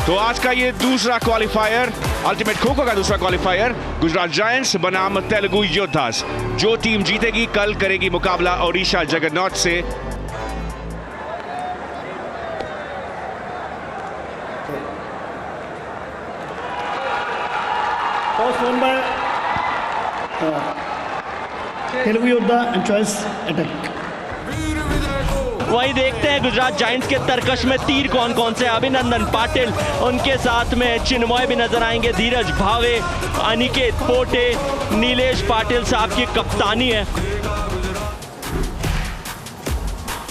तो आज का ये दूसरा क्वालिफायर, अल्टीमेट खो-खो का दूसरा क्वालिफायर, गुजरात जायंट्स बनाम तेलुगु योद्धास। जो टीम जीतेगी कल करेगी मुकाबला ओडिशा जगन्नाथ से। तेलुगु योद्धा एंड चॉइस अटैक। वही देखते हैं गुजरात जायंट्स के तरकश में तीर कौन कौन से। अभिनंदन पाटिल, उनके साथ में चिन्मय भी नजर आएंगे, धीरज भावे, अनिकेत पोटे, नीलेश पाटिल साहब की कप्तानी है।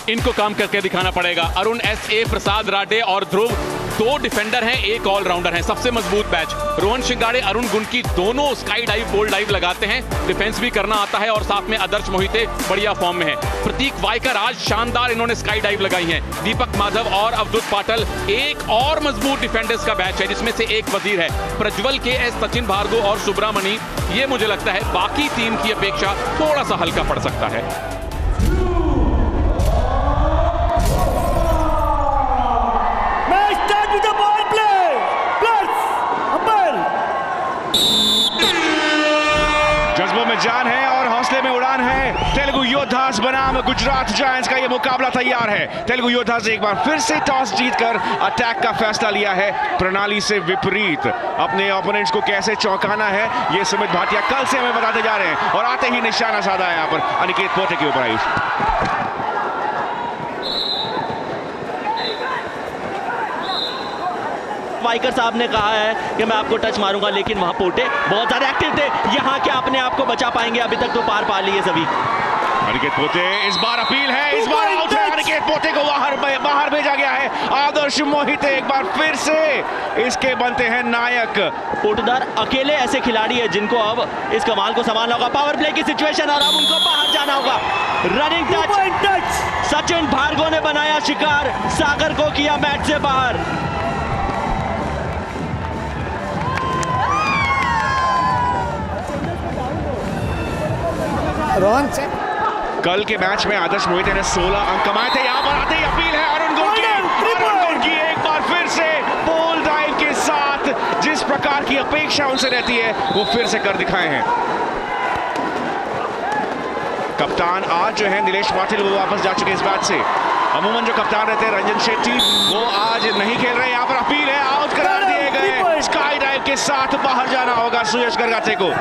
इनको काम करके दिखाना पड़ेगा। अरुण एस.ए., प्रसाद राडे और ध्रुव, दो डिफेंडर हैं, एक ऑलराउंडर हैं। सबसे मजबूत बैच। रोहन शिंगाड़े, अरुण गुनकी दोनों स्काई डाइव, बोल्ड डाइव लगाते हैं, डिफेंस भी करना आता है। और साथ में आदर्श मोहिते बढ़िया फॉर्म में है। प्रतीक वायकर आज शानदार इन्होंने स्काई डाइव लगाई है। दीपक माधव और अवधुत पाटिल, एक और मजबूत डिफेंडर्स का बैच है जिसमें से एक वजीर है। प्रज्वल के.एस., सचिन भार्गव और सुब्रमणी, ये मुझे लगता है बाकी टीम की अपेक्षा थोड़ा सा हल्का पड़ सकता है। जज्बों में जान है और हौसले में उड़ान है। तेलुगु योद्धास बनाम गुजरात जायंट्स का यह मुकाबला तैयार है। तेलुगु योद्धास ने एक बार फिर से टॉस जीतकर अटैक का फैसला लिया है। प्रणाली से विपरीत अपने ओपोनेंट्स को कैसे चौंकाना है, ये सुमित भाटिया कल से हमें बताते जा रहे हैं। और आते ही निशाना साधा है यहाँ पर अनिकेत पोटे के ऊपर। आयुष, वाइकर साहब ने कहा है कि मैं आपको टच मारूंगा, लेकिन वहां पोटे बहुत ज्यादा एक्टिव थे। यहाँ क्या अपने आप को बचा पाएंगे? अभी तक तो पार पा लिए सभी। अनिकेत पोटे, इस बार अपील है, इस बार आउट है। अनिकेत पोटे को बाहर भेजा गया है। आदर्श मोहिते एक बार फिर से इसके बनते हैं नायक। पोटदार अकेले ऐसे खिलाड़ी है जिनको अब इस कमाल को संभालना होगा। पावर प्ले की सिचुएशन और अब उनको बाहर जाना होगा। रनिंग टच, सचिन भार्गव ने बनाया शिकार, सागर को किया मैच से बाहर। रोहन से कल के मैच में आदर्श मोहिते ने 16 अंक कमाए थे। यहाँ पर आते ही अपील है अरुण गुनकी। अरुण गुनकी एक बार फिर से बोल्ड ड्राइव के साथ जिस प्रकार की अपेक्षा उनसे रहती है वो फिर से कर दिखाए हैं। कप्तान आज जो है नीलेश पाटिल, वो वापस जा चुके इस मैच से। अमूमन जो कप्तान रहते हैं रंजन शेट्टी, वो आज नहीं खेल रहे। यहाँ पर अपील है, आउट करार दिए गए। स्काई ड्राइव के साथ बाहर जाना होगा सुयश गरगाते को।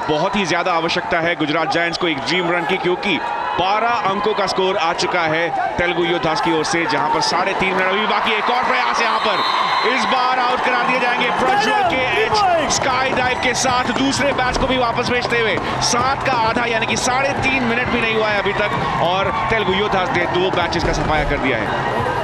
बहुत ही ज्यादा आवश्यकता है गुजरात जायंट्स को एक ड्रीम रन की, क्योंकि 12 अंकों का स्कोर आ चुका है तेलुगु योद्धास की ओर से, जहां पर 3.5 मिनट अभी बाकी। एक और प्रयास यहां पर, इस बार आउट करा दिए जाएंगे। प्रज्वल के.एच. स्काई डाइव के साथ दूसरे बैच को भी वापस भेजते हुए 7 का आधा यानी कि 3.5 मिनट भी नहीं हुआ है अभी तक, और तेलुगु योद्धास ने 2 बैचेस का सफाया कर दिया है।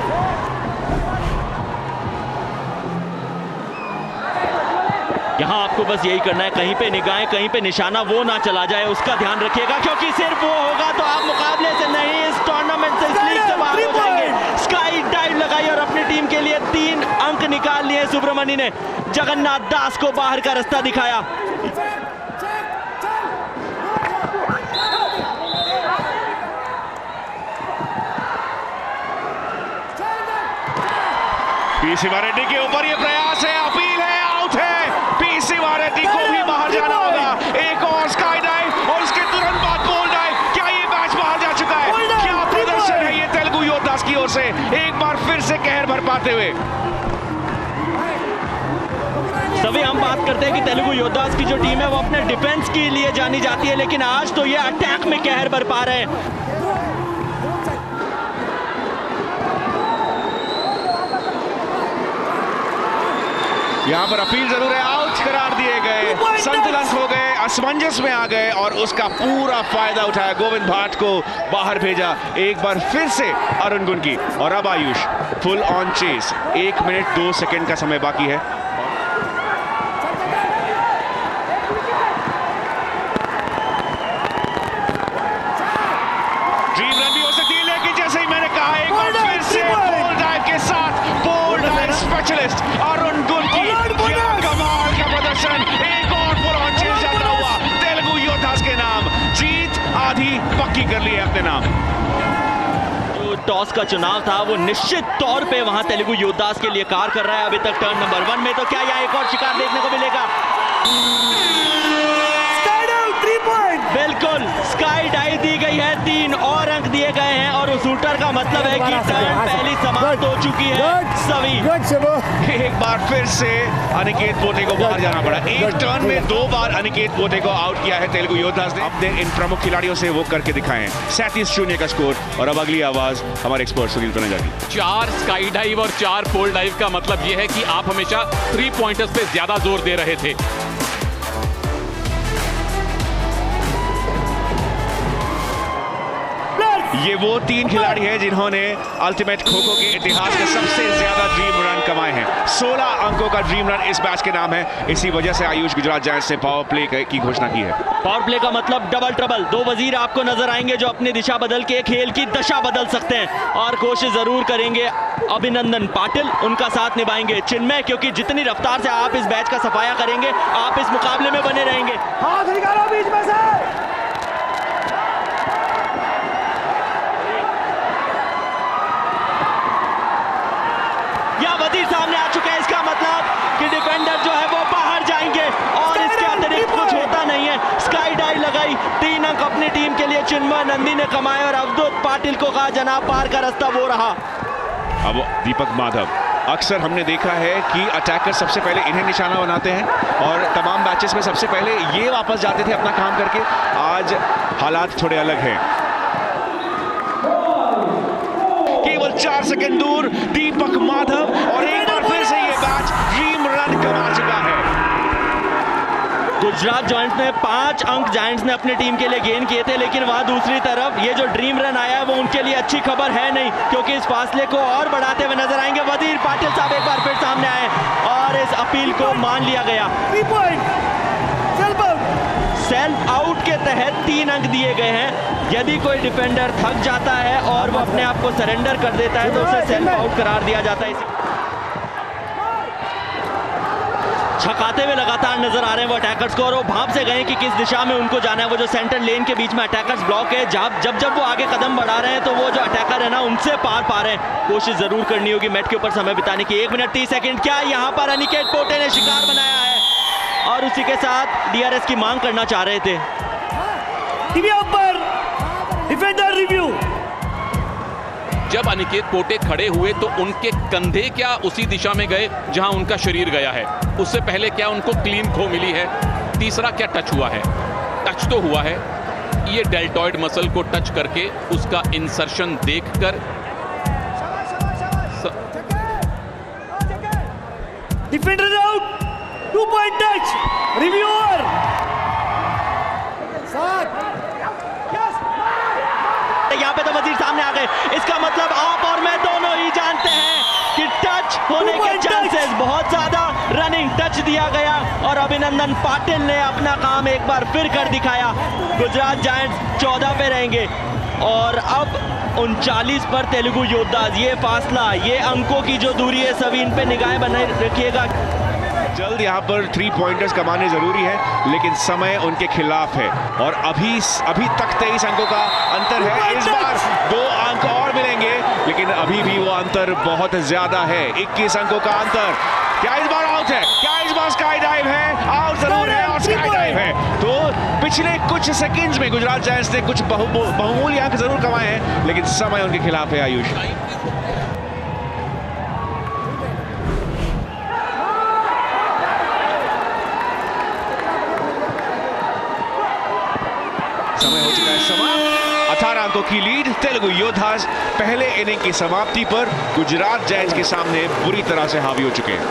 यहाँ आपको बस यही करना है, कहीं पे निगाहें, कहीं पे निशाना वो ना चला जाए, उसका ध्यान रखिएगा, क्योंकि सिर्फ वो होगा तो आप मुकाबले से नहीं, इस टूर्नामेंट से, इस लीग से बाहर हो जाएंगे। स्काई डाइव लगाई और अपनी टीम के लिए 3 अंक निकाल लिए। सुब्रमणी ने जगन्नाथ दास को बाहर का रास्ता दिखाया। पी शिवा रेड्डी के ऊपर ये प्रयास है, अपील है, आउट है। पी शिवा रेड्डी को भी बाहर जाना होगा। एक और स्काई डाइव और उसके तुरंत बाद बोल्ड डाइव। क्या ये मैच बाहर जा चुका है? क्या प्रदर्शन है ये तेलुगु योद्धास की ओर से, एक बार फिर से कहर भर पाते हुए। सभी हम बात करते हैं कि तेलुगु योद्धास की जो टीम है वो अपने डिफेंस के लिए जानी जाती है, लेकिन आज तो ये अटैक में कहर भर पा रहे हैं। यहाँ पर अपील जरूर है, आउट करार दिए गए, संतुलन खो गए, असमंजस में आ गए और उसका पूरा फायदा उठाया। गोविंद भाट को बाहर भेजा एक बार फिर से अरुण गुनकी। और अब Ayush full on chase. 1 minute 2 second का समय बाकी है। ड्रीम रन भी हो सकती है, लेकिन जैसे ही मैंने कहा, एक बार फिर से बोल्ड ड्राइव के साथ बोल्ड ड्राइव स्पेशलिस्ट अरुण गुनकी। क्या कमाल का प्रदर्शन, एक और फुल ऑन चेस जाता हुआ तेलुगु योद्धास के नाम। जीत आधी पक्की भी कर ली है अपने नाम। जो टॉस का चुनाव था वो निश्चित तौर पे वहां तेलुगु योद्धास के लिए कार कर रहा है अभी तक टर्न नंबर 1 में। तो क्या यहाँ एक और शिकार देखने को मिलेगा? बिल्कुल, स्काई डाइव दी गई है, 3 और अंक दिए गए हैं और उस शूटर का मतलब है कि टर्न पहली समाप्त हो चुकी है। सभी एक बार फिर से अनिकेत पोटे को बाहर जाना पड़ा। एक टर्न में 2 बार अनिकेत पोटे को आउट किया है तेलुगु योद्धास ने। अपने इन प्रमुख खिलाड़ियों से वो करके दिखाएं। 37-0 का स्कोर। और अब अगली आवाज हमारे एक्सपर्ट सुनील तनेजा की। 4 स्काई डाइव और 4 पोल डाइव का मतलब यह है कि आप हमेशा 3 पॉइंटर्स पे ज्यादा जोर दे रहे थे। ये वो 3 खिलाड़ी हैं जिन्होंने अल्टीमेट खो-खो के इतिहास में सबसे ज्यादा ड्रीम रन कमाए हैं। 16 अंकों का ड्रीम रन इस मैच के नाम है। इसी वजह से आयुष गुजरात जायंट्स ने पावर प्ले की घोषणा की है। पावर प्ले का मतलब डबल ट्रबल। 2 वजीर आपको नजर आएंगे जो अपनी दिशा बदल के खेल की दशा बदल सकते हैं और कोशिश जरूर करेंगे। अभिनंदन पाटिल उनका साथ निभाएंगे। चिन्मय, क्योंकि जितनी रफ्तार से आप इस बैच का सफाया करेंगे आप इस मुकाबले में बने रहेंगे। हाथ निकालो बीच में से। वजीर सामने आ चुके हैं। इसका मतलब कि डिफेंडर जो है वो बाहर जाएंगे और इसके अतिरिक्त कुछ होता नहीं है। स्काई डाइव लगाई, 3 अंक अपनी टीम के लिए चिन्मय नंदी ने कमाए और अवधूत पाटिल को कहा जनाब पार का रास्ता वो रहा। अब दीपक माधव, अक्सर हमने देखा है कि अटैकर सबसे पहले इन्हें निशाना बनाते हैं और तमाम मैचेस में सबसे पहले ये वापस जाते थे अपना काम करके। आज हालात थोड़े अलग हैं। केवल 4 सेकंड दूर दीपक माधव और एक बार फिर से ये मैच ड्रीम रन कमा चुका है। गुजरात जायंट्स ने 5 अंक जायंट्स ने अपनी टीम के लिए गेन किए थे, लेकिन वहां दूसरी तरफ ये जो ड्रीम रन आया है वो उनके लिए अच्छी खबर है नहीं, क्योंकि इस फासले को और बढ़ाते हुए नजर आएंगे। वजीर पाटिल साहब एक बार फिर सामने आए और इस अपील को मान लिया गया। 3 पॉइंट सेल्फ आउट के तहत 3 अंक दिए गए हैं। यदि कोई डिफेंडर थक जाता है और वो अपने आप को सरेंडर कर देता है तो उसे सेल्फ आउट करार दिया जाता है। छकाते हुए लगातार नजर आ रहे हैं वो अटैकर्स को और वो भाप से गए कि किस दिशा में उनको जाना है। वो जो सेंटर लेन के बीच में अटैकर्स ब्लॉक है, जब वो आगे कदम बढ़ा रहे हैं तो वो जो अटैकर है ना उनसे पार पा रहे हैं। कोशिश जरूर करनी होगी मैट के ऊपर समय बिताने की। 1 मिनट 30 सेकंड। क्या यहाँ पर अनिकेत पोटे ने शिकार बनाया है और उसी के साथ डीआरएस की मांग करना चाह रहे थे। टीवी ऊपर डिफेंडर रिव्यू। जब अनिकेत पोटे खड़े हुए तो उनके कंधे क्या उसी दिशा में गए जहां उनका शरीर गया है? उससे पहले क्या उनको क्लीन खो मिली है? तीसरा क्या टच हुआ है? टच तो हुआ है। ये डेल्टॉइड मसल को टच करके उसका इंसर्शन देखकर defender out. 2 point touch. Review over. यहाँ पे तो वजीर सामने आ गए। इसका मतलब आप और मैं दोनों ही जानते हैं कि टच होने के चांसेस बहुत ज्यादा। रनिंग टच दिया गया और अभिनंदन पाटिल ने अपना काम एक बार फिर कर दिखाया। गुजरात जायंट्स 14 पे रहेंगे और अब 39 पर तेलुगु योद्धास। ये फासला, ये अंकों की जो दूरी है, सभी इन पे निगाहें बनाए रखिएगा। जल्द यहाँ पर 3 पॉइंटर्स कमाने जरूरी है, लेकिन समय उनके खिलाफ है और अभी तक 23 अंकों का अंतर है। इस बार 2 अंक और मिलेंगे, लेकिन अभी भी वो अंतर बहुत ज्यादा है। 21 अंकों का अंतर। क्या इस बार आउट है? क्या इस बार स्काई डाइव है? आउट जरूर है और स्काई डाइव है। तो पिछले कुछ सेकंड्स में गुजरात जायंट्स ने कुछ बहुमूल्य अंक जरूर कमाए हैं, लेकिन समय उनके खिलाफ है। आयुष, समय हो चुका है समाप्त। 18 अंकों की लीड तेलुगु योद्धास पहले इनिंग की समाप्ति पर गुजरात जायंट्स के सामने बुरी तरह से हावी हो चुके हैं।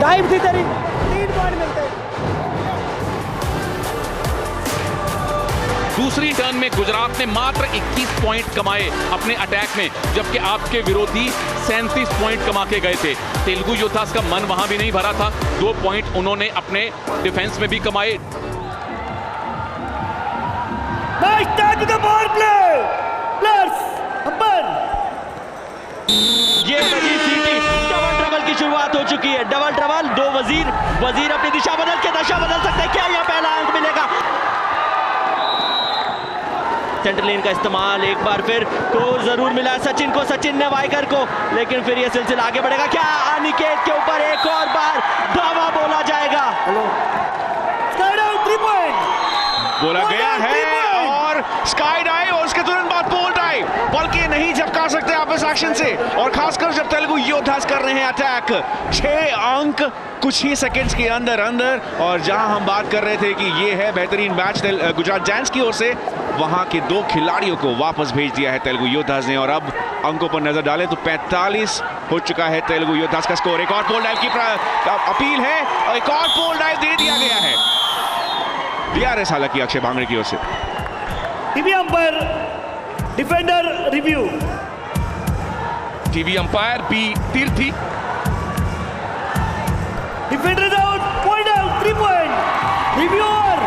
डाइव थी तेरी। 3 पॉइंट मिलते हैं। दूसरी टर्न में गुजरात ने मात्र 21 पॉइंट कमाए अपने अटैक में, जबकि आपके विरोधी 37 पॉइंट कमा के गए थे। तेलुगु योद्धास का मन वहां भी नहीं भरा था। 2 पॉइंट उन्होंने अपने डिफेंस में भी कमाए। ये बड़ी सीटी डबल ट्रबल की शुरुआत हो चुकी चुकी है। डबल ट्रबल, 2 वजीर, वजीर अपनी दिशा बदल के दशा बदल सकते हैं। क्या यह पहला अंक मिलेगा? सेंटर लेन का इस्तेमाल एक बार फिर तो जरूर मिला सचिन को, सचिन ने वाइकर को, लेकिन फिर यह सिलसिला आगे बढ़ेगा। क्या अनिकेत के ऊपर एक और बार धावा बोला जाएगा? Sky dive 3 point. बोला गया है और स्काई डाइव और उसके तुरंत बाद पोल डाइव, बल्कि नहीं झपका सकते आप इस एक्शन से, और खासकर जब तेलुगु योद्धास कर रहे हैं अटैक। 6 अंक कुछ ही सेकंड्स के अंदर अंदर, और जहां हम बात कर रहे थे कि ये है बेहतरीन मैच गुजरात जायंट्स की ओर से, वहां के 2 खिलाड़ियों को वापस भेज दिया है तेलुगु योद्धास ने। और अब अंकों पर नजर डालें तो 45 हो चुका है तेलुगु योद्धास का स्कोर। एक और पोल डाइव की अपील है और एक और पोल डाइव दे दिया गया है। DRS हालांकि अक्षय भांगड़े की ओर से। TV umpire, defender review. TV umpire बी तीर्थी। Defender is out, point out, 3 point. Review over.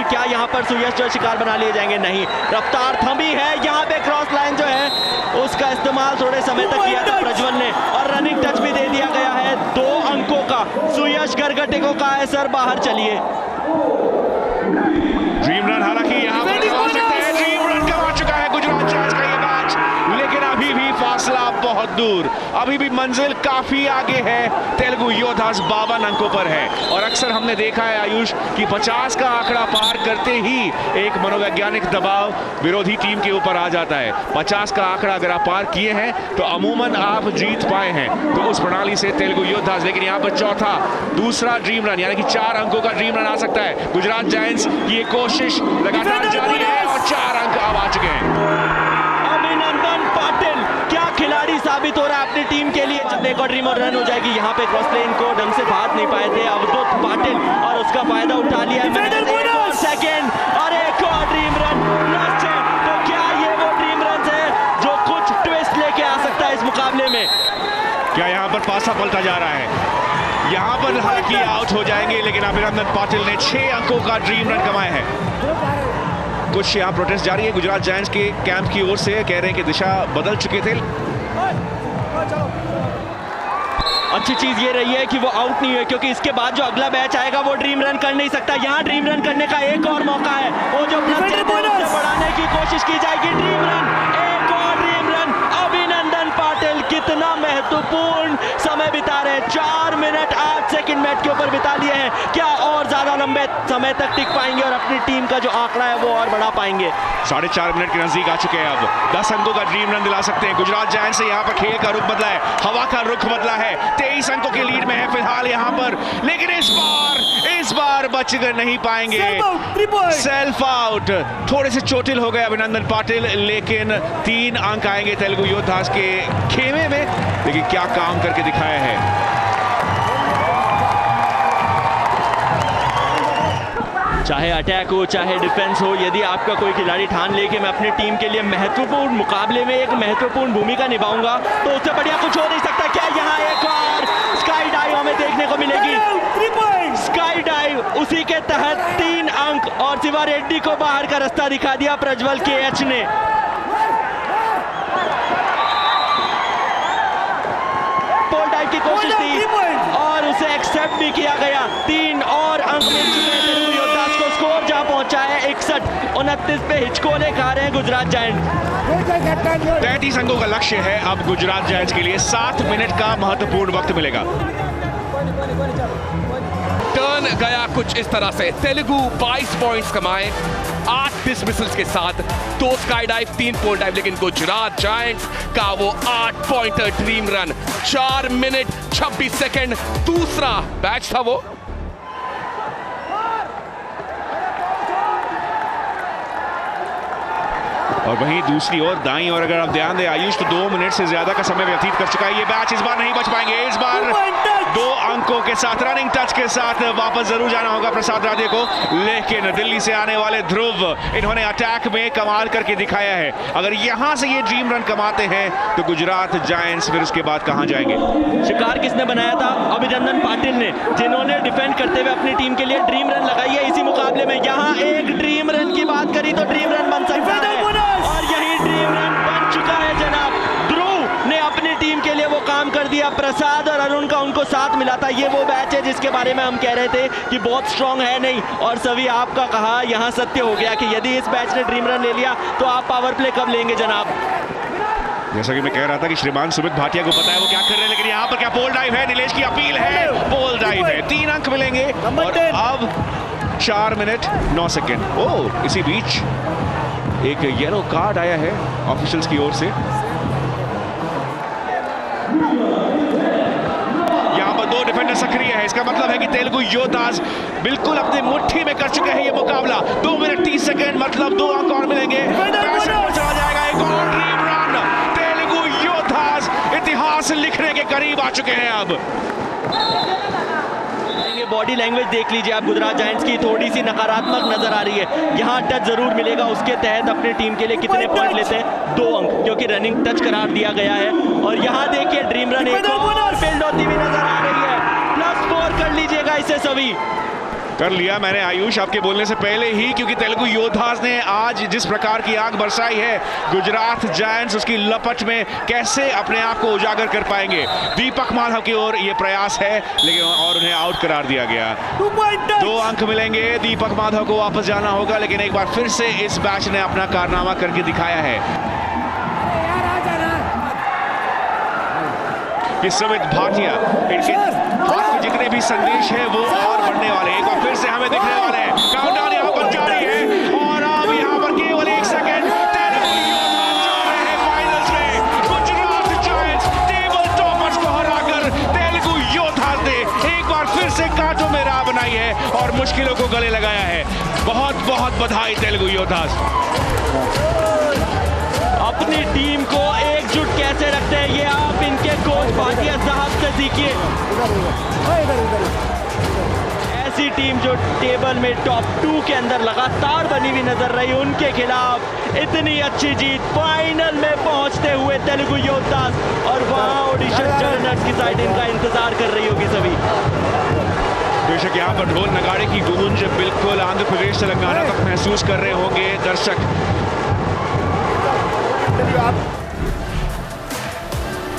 क्या यहाँ पर सुयश जो शिकार बना लिए जाएंगे? नहीं, रफ्तार थमी है। यहाँ पे क्रॉस लाइन जो है उसका इस्तेमाल थोड़े समय तक किया था प्रज्वल ने, और रनिंग टच भी दे दिया गया है 2 अंकों का। सुयश गरगटिको का है सर बाहर। चलिए ड्रीम रन हालांकि यहाँ पर कमा सकते हैं, ड्रीम रन कमा चुका है गुजरात जायंट्स का ये मैच, लेकिन अभी भी फासला बहुत दूर, अभी भी मंजिल काफी आगे है। तेलुगु योद्धास 52 अंकों पर है, और अक्सर हमने देखा है आयुष कि 50 का आंकड़ा पार करते ही एक मनोवैज्ञानिक दबाव विरोधी टीम के ऊपर आ जाता है। 50 का आंकड़ा अगर आप पार किए हैं तो अमूमन आप जीत पाए हैं, तो उस प्रणाली से तेलुगु योद्धास, लेकिन यहाँ पर चौथा दूसरा ड्रीम रन यानी कि 4 अंकों का ड्रीम रन आ सकता है। गुजरात जायंट्स की ये कोशिश लगातार जारी है और 4 अंक अब आ चुके हैं। अभिनंदन पाटिल क्या खिलाड़ी साबित हो रहा है अपनी टीम के लिए। जब एक और ड्रीम और रन हो जाएगी, यहाँ पे क्रॉस लेन को ढंग से भाग नहीं पाए थे अवधूत पाटिल, और उसका फायदा उठा लिया है। एक और सेकंड और एक और ड्रीम रन लास्ट है। तो क्या ये वो ड्रीम रन है जो कुछ ट्विस्ट लेके आ सकता है इस मुकाबले में? क्या यहाँ पर पासा पलटा जा रहा है? यहाँ पर हालांकि आउट हो जाएंगे, लेकिन अभिनंदन पाटिल ने 6 अंकों का ड्रीम रन कमाए हैं। कुछ यहाँ प्रोटेस्ट जारी है गुजरात जायंट्स के कैंप की ओर से, कह रहे हैं कि दिशा बदल चुके थे। अच्छी चीज ये रही है कि वो आउट नहीं हुए, क्योंकि इसके बाद जो अगला मैच आएगा वो ड्रीम रन कर नहीं सकता। यहाँ ड्रीम रन करने का एक और मौका है, वो जो बढ़ाने की कोशिश की जाएगी। ड्रीम रन, एक और ड्रीम रन। अभिनंदन पाटिल कितना महत्वपूर्ण समय बिता रहे हैं, 4 मिनट 8 सेकंड मैच के ऊपर बिता लिए हैं। क्या और ज्यादा लंबे समय तक टिक पाएंगे और अपनी टीम का जो आंकड़ा है वो और बढ़ा पाएंगे? 4.5 मिनट के नजदीक आ चुके हैं। अब 10 अंकों का ड्रीम रन दिला सकते हैं गुजरात जायंट्स से। यहाँ पर खेल का रुख बदला है, हवा का रुख बदला है। 23 अंकों के लीड में है फिलहाल यहाँ पर, लेकिन इस बार बच कर नहीं पाएंगे। सेल्फ आउट, थोड़े से चोटिल हो गए अभिनंदन पाटिल, लेकिन 3 अंक आएंगे तेलुगु योद्धास के खेमे में। लेकिन क्या काम करके दिखाया है। चाहे अटैक हो चाहे डिफेंस हो, यदि आपका कोई खिलाड़ी ठान ले कि मैं अपनी टीम के लिए महत्वपूर्ण मुकाबले में एक महत्वपूर्ण भूमिका निभाऊंगा, तो उससे बढ़िया कुछ हो नहीं सकता। क्या यहाँ एक और स्काई डाइव हमें देखने को मिलेगी? स्काई डाइव, उसी के तहत 3 अंक, और शिवा रेड्डी को बाहर का रास्ता दिखा दिया प्रज्वल KH ने। पोल डाइव की कोशिश थी और उसे एक्सेप्ट भी किया गया। 3 और अंक मिल चुके हैं तेलुगु योद्धास को। स्कोर जहां पहुंचा है 61-29 पे हिचकोले खा रहे हैं गुजरात जायंट्स। 33 अंकों का लक्ष्य है अब गुजरात जायंट्स के लिए। 7 मिनट का महत्वपूर्ण वक्त मिलेगा। टर्न गया कुछ इस तरह से, तेलुगु 22 पॉइंट्स कमाए 8 डिसमिसल्स के साथ, 2 स्काई डाइव 3 पोल डाइव, लेकिन गुजरात जायंट्स का वो 8 pointer dream run 4 minute 26 second दूसरा बैच था वो। और वहीं दूसरी ओर दाईं ओर अगर आप ध्यान दें आयुष, तो 2 मिनट से ज्यादा का समय व्यतीत कर चुका है ये मैच। इस बार नहीं बच पाएंगे, इस बार 2 अंकों के साथ रनिंग टच के साथ वापस जरूर जाना होगा प्रसाद राधे को, लेकिन दिल्ली से आने वाले ध्रुव इन्होंने अटैक में कमाल करके दिखाया है। अगर यहां से ये ड्रीम रन कमाते हैं तो गुजरात जायंट्स फिर उसके बाद कहां जाएंगे? शिकार किसने बनाया था? अभिनंदन पाटिल ने, जिन्होंने डिफेंड करते हुए अपनी टीम के लिए ड्रीम रन लगाई है इसी मुकाबले में। यहाँ एक ड्रीम रन की बात करी तो ड्रीम रन बन सकता है और यही ड्रीम रन बन चुका है जनाब। ध्रुव ने अपनी टीम के लिए वो काम कर दिया, प्रसाद और अरुण का उनको साथ मिला था। ये वो बैच है जिसके बारे में हम कह रहे थे कि बहुत स्ट्रांग है नहीं, और सभी आपका कहा यहाँ सत्य हो गया कि यदि इस बैच ने ड्रीम रन ले लिया तो आप पावर प्ले कब लेंगे जनाब। जैसा कि मैं कह रहा था कि श्रीमान सुमित भाटिया को पता है वो क्या कर रहे हैं, लेकिन यहाँ पर क्या पोल ड्राइव है, नीलेश की अपील है, पोल ड्राइव है, 3 अंक मिलेंगे। और अब 4 मिनट 9 सेकंड। ओह, इसी बीच एक येलो कार्ड आया है ऑफिशियल्स की ओर से। यहाँ पर 2 डिफेंडर सक्रिय है, इसका मतलब है कि तेलुगु योद्धास बिल्कुल अपनी मुट्ठी में कर चुके हैं ये मुकाबला। 2 मिनट 30 सेकंड, मतलब 2 अंक और मिलेंगे। चला जाएगा एक और ड्रीम रन। तेलुगु योद्धास इतिहास लिखने के करीब आ चुके हैं अब। बॉडी लैंग्वेज देख लीजिए आप, गुजरात जायंट्स की थोड़ी सी नकारात्मक नजर आ रही है। यहाँ टच जरूर मिलेगा, उसके तहत अपनी टीम के लिए कितने पॉइंट लेते हैं, 2 अंक, क्योंकि रनिंग टच करार दिया गया है। और यहाँ देखिए ड्रीम रन एक और फील्ड होती हुई नजर आ रही है। +4 कर लीजिएगा इसे सभी। कर लिया मैंने आयुष आपके बोलने से पहले ही, क्योंकि तेलुगु योद्धास ने आज जिस प्रकार की आग बरसाई है, गुजरात जायंट्स उसकी लपट में कैसे अपने आप को उजागर कर पाएंगे। दीपक माधव की ओर ये प्रयास है, लेकिन और उन्हें आउट करार दिया गया। 2 अंक मिलेंगे, दीपक माधव को वापस जाना होगा, लेकिन एक बार फिर से इस बैच ने अपना कारनामा करके दिखाया है कि सुमित भाटिया, इनके हाथ में जितने भी संदेश है वो और बढ़ने वाले, एक बार फिर से हमें दिखने वाले हैं। काउंटडाउन यहाँ पर जारी है और अब यहाँ पर केवल 1 सेकंड। तेलुगु योद्धास जा रहे हैं फाइनल्स में। गुजरात जायंट्स टेबल टॉपर्स को हराकर तेलुगु योद्धास ने एक बार फिर से कांटों में राह बनाई है और मुश्किलों को गले लगाया है। बहुत बहुत बधाई तेलुगु योद्धास। अपनी टीम को एकजुट कैसे रखते हैं ये आप इनके कोच भाटिया साहब से सीखिए। ऐसी टीम जो टेबल में टॉप 2 के अंदर लगातार बनी हुई नजर रही, उनके खिलाफ इतनी अच्छी जीत, फाइनल में पहुंचते हुए तेलुगु योद्धास, और वहां ओडिशा जर्नल्स की साइड इनका इंतजार कर रही होगी सभी। बेशक यहाँ पर ढोल नगाड़े की गूंज बिल्कुल आंध्र प्रदेश तेलंगाना तक महसूस कर रहे होंगे दर्शक।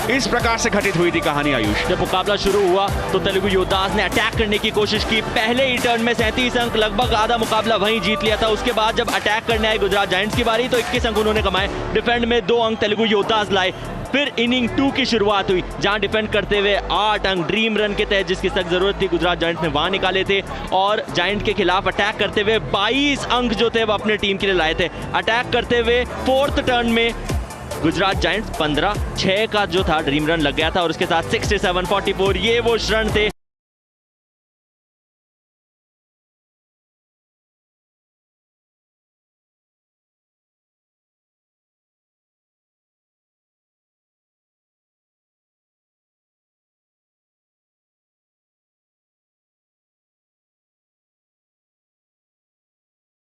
इस प्रकार से घटित हुई थी कहानी आयुष। जब मुकाबला शुरू हुआ तो तेलुगु योद्धास ने अटैक करने की कोशिश की, पहले ही टर्न में 37 अंक, लगभग आधा मुकाबला वहीं जीत लिया था। उसके बाद जब अटैक करने आए गुजरात जायंट्स की बारी तो 21 अंक उन्होंने कमाए, डिफेंड में 2 अंक तेलुगु योद्धास लाए। फिर इनिंग 2 की शुरुआत हुई जहां डिफेंड करते हुए 8 अंक ड्रीम रन के तहत जिसकी सख्त जरूरत थी गुजरात जायंट्स ने वहां निकाले थे, और जायंट के खिलाफ अटैक करते हुए 22 अंक जो थे वो अपने टीम के लिए लाए थे। अटैक करते हुए 4th टर्न में गुजरात जायंट्स 15-6 का जो था ड्रीम रन लग गया था, और उसके साथ 67-44 ये वो रन थे